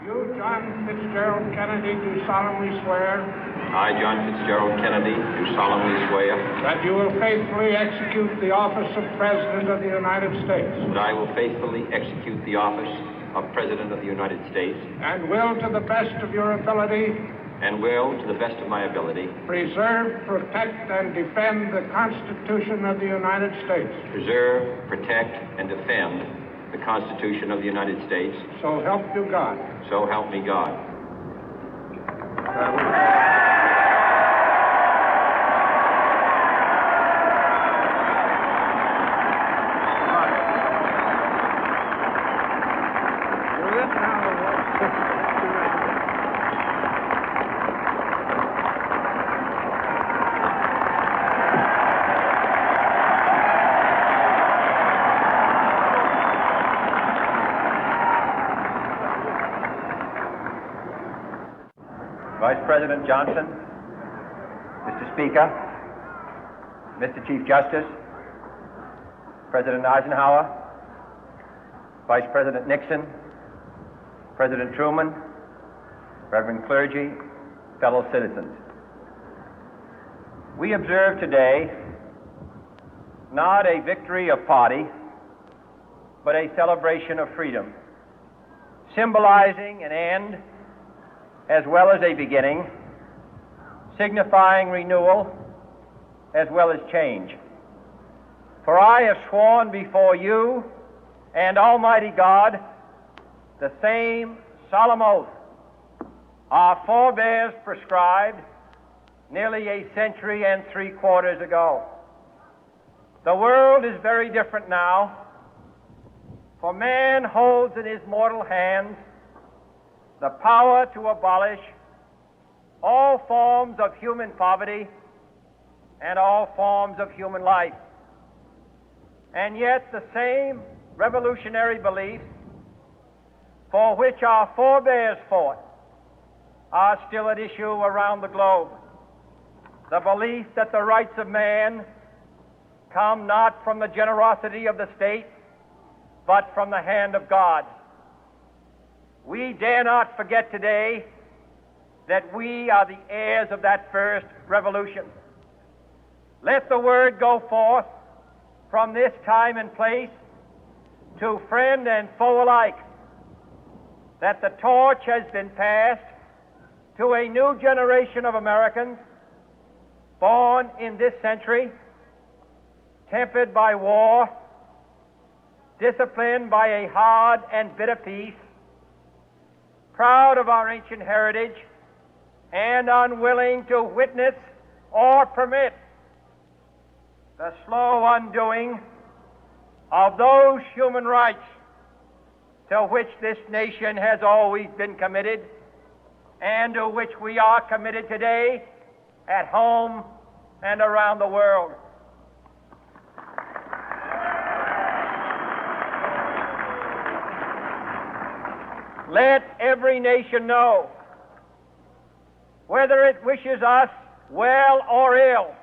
You, John Fitzgerald Kennedy, do solemnly swear I, John Fitzgerald Kennedy, do solemnly swear that you will faithfully execute the office of President of the United States that I will faithfully execute the office of President of the United States and will, to the best of your ability, and will, to the best of my ability, preserve, protect, and defend the Constitution of the United States. preserve, protect, and defend the Constitution of the United States. So help you God. So help me God. Vice President Johnson, Mr. Speaker, Mr. Chief Justice, President Eisenhower, Vice President Nixon, President Truman, Reverend clergy, fellow citizens. We observe today not a victory of party, but a celebration of freedom, symbolizing an end as well as a beginning, signifying renewal as well as change. For I have sworn before you and Almighty God the same solemn oath our forebears prescribed nearly a century and 3/4 ago. The world is very different now, for man holds in his mortal hands the power to abolish all forms of human poverty and all forms of human life. And yet the same revolutionary beliefs for which our forebears fought are still at issue around the globe. The belief that the rights of man come not from the generosity of the state, but from the hand of God. We dare not forget today that we are the heirs of that first revolution. Let the word go forth from this time and place to friend and foe alike that the torch has been passed to a new generation of Americans born in this century, tempered by war, disciplined by a hard and bitter peace, proud of our ancient heritage, and unwilling to witness or permit the slow undoing of those human rights to which this nation has always been committed and to which we are committed today at home and around the world. Let every nation know, whether it wishes us well or ill,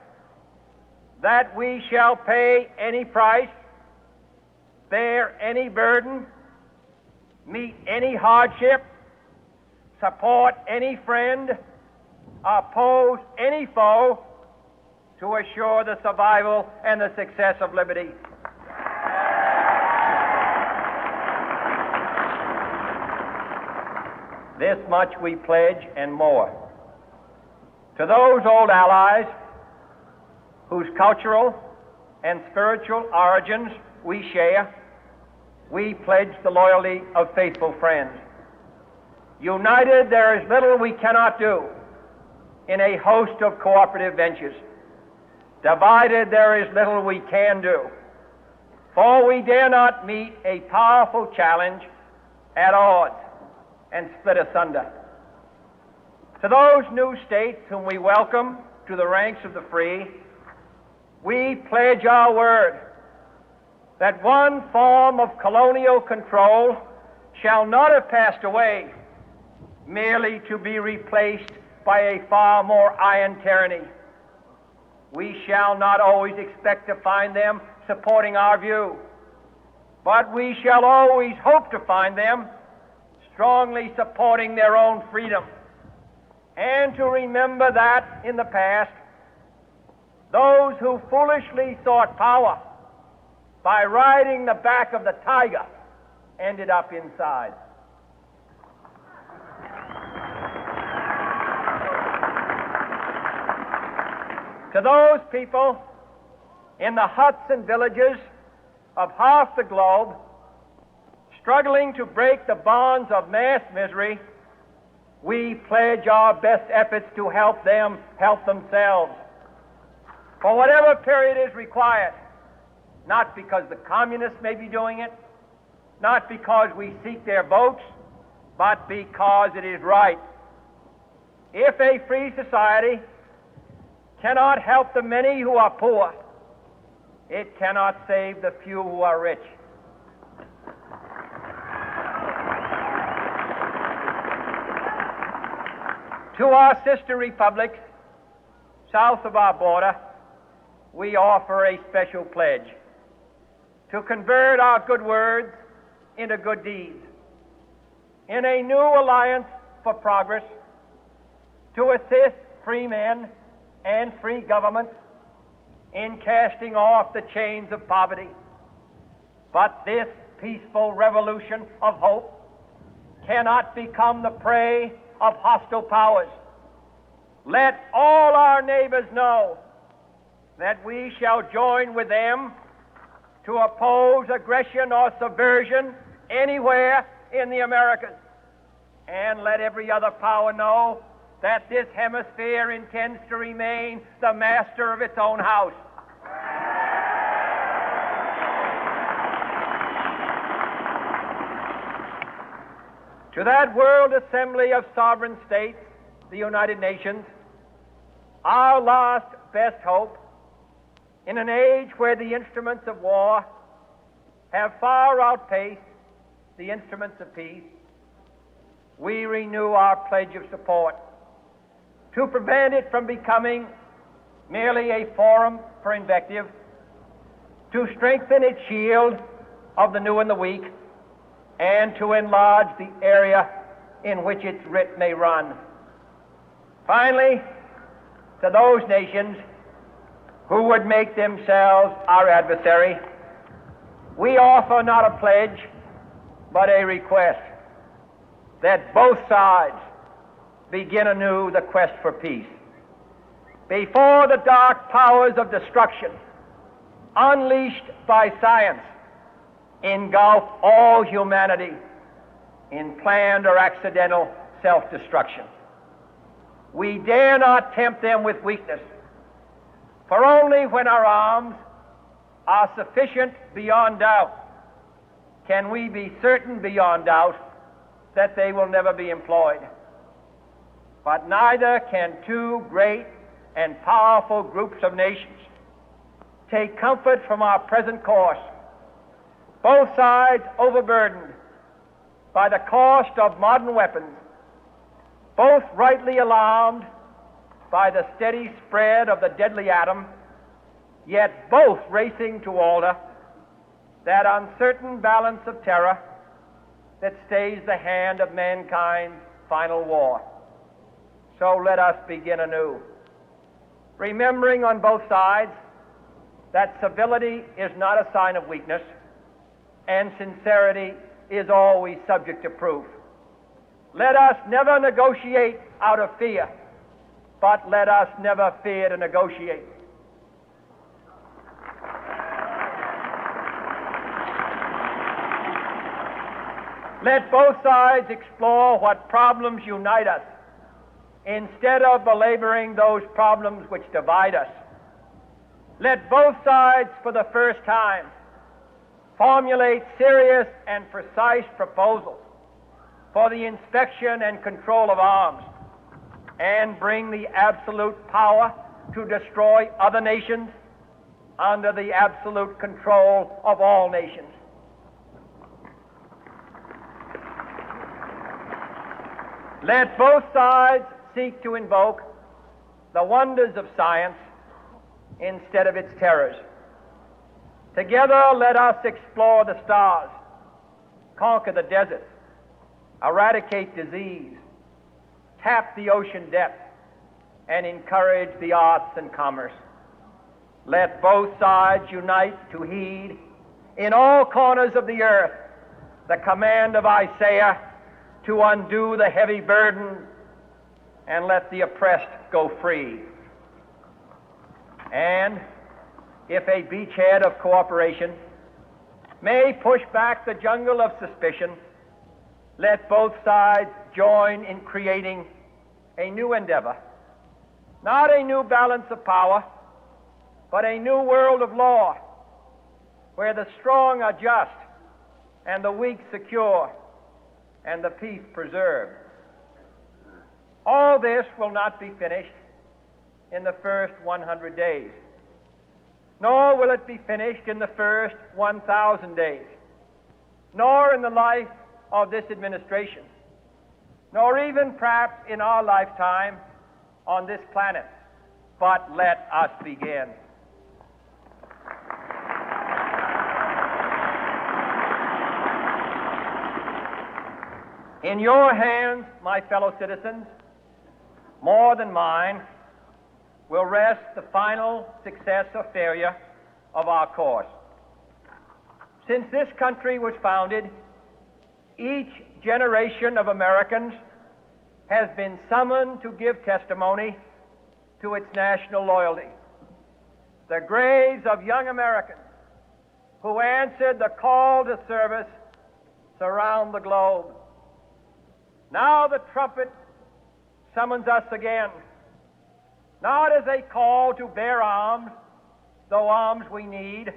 that we shall pay any price, bear any burden, meet any hardship, support any friend, oppose any foe to assure the survival and the success of liberty. This much we pledge and more. To those old allies whose cultural and spiritual origins we share, we pledge the loyalty of faithful friends. United, there is little we cannot do in a host of cooperative ventures. Divided, there is little we can do, for we dare not meet a powerful challenge at odds and split asunder. To those new states whom we welcome to the ranks of the free, we pledge our word that one form of colonial control shall not have passed away, merely to be replaced by a far more iron tyranny. We shall not always expect to find them supporting our view, but we shall always hope to find them strongly supporting their own freedom, and to remember that in the past, those who foolishly sought power by riding the back of the tiger ended up inside. To those people in the huts and villages of half the globe struggling to break the bonds of mass misery, we pledge our best efforts to help them help themselves for whatever period is required, not because the communists may be doing it, not because we seek their votes, but because it is right. If a free society cannot help the many who are poor, it cannot save the few who are rich. To our sister republics south of our border, we offer a special pledge to convert our good words into good deeds, in a new alliance for progress, to assist free men and free governments in casting off the chains of poverty. But this peaceful revolution of hope cannot become the prey of hostile powers. Let all our neighbors know that we shall join with them to oppose aggression or subversion anywhere in the Americas. And let every other power know that this hemisphere intends to remain the master of its own house. To that World Assembly of Sovereign States, the United Nations, our last best hope, in an age where the instruments of war have far outpaced the instruments of peace, we renew our pledge of support to prevent it from becoming merely a forum for invective, to strengthen its shield of the new and the weak, and to enlarge the area in which its writ may run. Finally, to those nations who would make themselves our adversary, we offer not a pledge, but a request that both sides begin anew the quest for peace. Before the dark powers of destruction, unleashed by science, engulf all humanity in planned or accidental self-destruction, we dare not tempt them with weakness, for only when our arms are sufficient beyond doubt can we be certain beyond doubt that they will never be employed. But neither can two great and powerful groups of nations take comfort from our present course, both sides overburdened by the cost of modern weapons, both rightly alarmed by the steady spread of the deadly atom, yet both racing to alter that uncertain balance of terror that stays the hand of mankind's final war. So let us begin anew, remembering on both sides that civility is not a sign of weakness, and sincerity is always subject to proof. Let us never negotiate out of fear, but let us never fear to negotiate. Let both sides explore what problems unite us, instead of belaboring those problems which divide us. Let both sides, for the first time, formulate serious and precise proposals for the inspection and control of arms, and bring the absolute power to destroy other nations under the absolute control of all nations. Let both sides seek to invoke the wonders of science instead of its terrors. Together let us explore the stars, conquer the deserts, eradicate disease, tap the ocean depth, and encourage the arts and commerce. Let both sides unite to heed in all corners of the earth the command of Isaiah to undo the heavy burden and let the oppressed go free. And if a beachhead of cooperation may push back the jungle of suspicion, let both sides join in creating a new endeavor, not a new balance of power, but a new world of law, where the strong are just and the weak secure and the peace preserved. All this will not be finished in the first 100 days, nor will it be finished in the first 1,000 days, nor in the life of this administration, nor even perhaps in our lifetime on this planet. But let us begin. In your hands, my fellow citizens, more than mine, will rest the final success or failure of our course. Since this country was founded, each generation of Americans has been summoned to give testimony to its national loyalty. The graves of young Americans who answered the call to service surround the globe. Now the trumpet summons us again, not as a call to bear arms, though arms we need,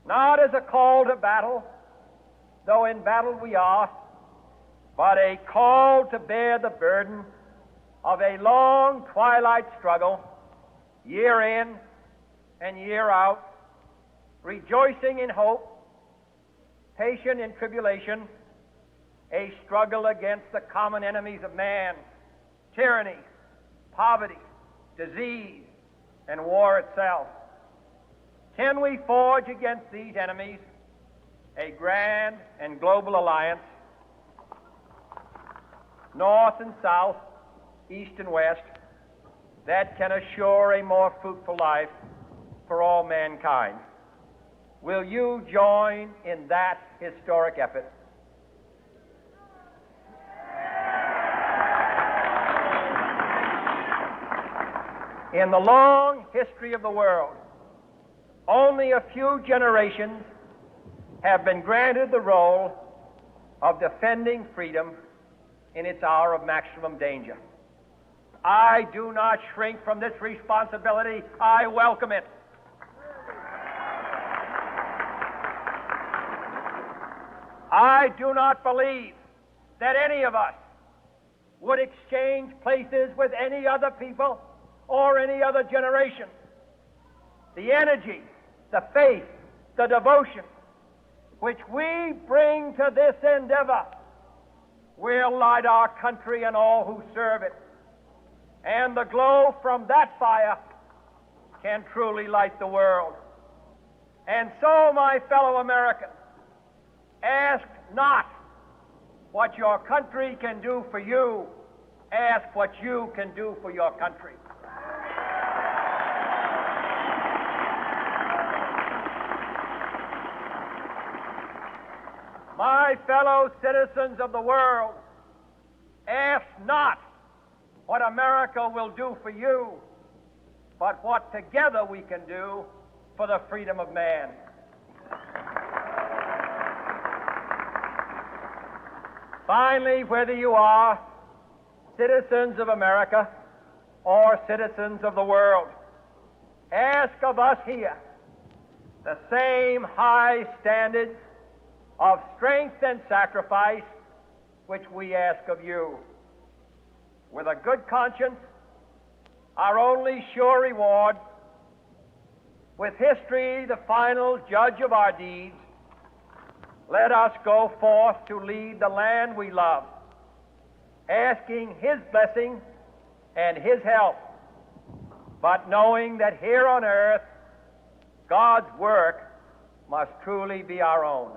not as a call to battle, though in battle we are, but a call to bear the burden of a long twilight struggle, year in and year out, rejoicing in hope, patient in tribulation, a struggle against the common enemies of man, tyranny, poverty, disease, and war itself. Can we forge against these enemies a grand and global alliance, north and south, east and west, that can assure a more fruitful life for all mankind? Will you join in that historic effort? In the long history of the world, only a few generations have been granted the role of defending freedom in its hour of maximum danger. I do not shrink from this responsibility. I welcome it. I do not believe that any of us would exchange places with any other people or any other generation. The energy, the faith, the devotion which we bring to this endeavor will light our country and all who serve it. And the glow from that fire can truly light the world. And so, my fellow Americans, ask not what your country can do for you. Ask what you can do for your country. My fellow citizens of the world, ask not what America will do for you, but what together we can do for the freedom of man. Finally, whether you are citizens of America or citizens of the world, ask of us here the same high standards of strength and sacrifice which we ask of you. With a good conscience, our only sure reward, with history the final judge of our deeds, let us go forth to lead the land we love, asking His blessing and His help, but knowing that here on earth, God's work must truly be our own.